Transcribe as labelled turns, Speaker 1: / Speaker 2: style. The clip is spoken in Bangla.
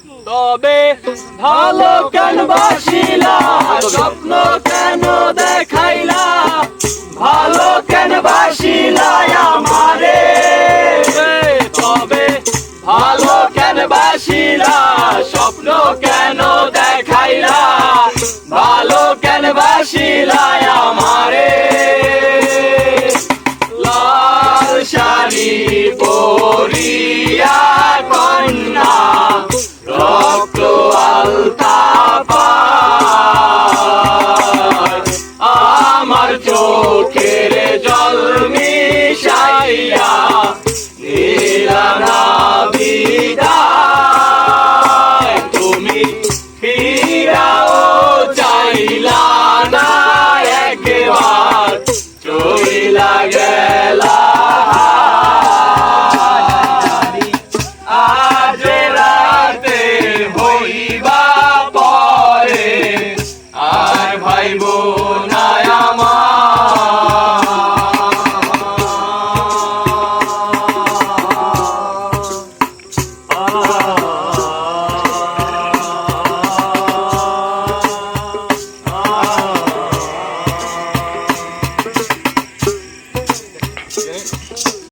Speaker 1: তবে ভালো কেন বাসিলা, স্বপ্ন কেন দেখাইলা, ভালো কেন বাসিলা আমারে। তবে ভালো কেন বাসিলা, স্বপ্ন কেন দেখাইলা, ভালো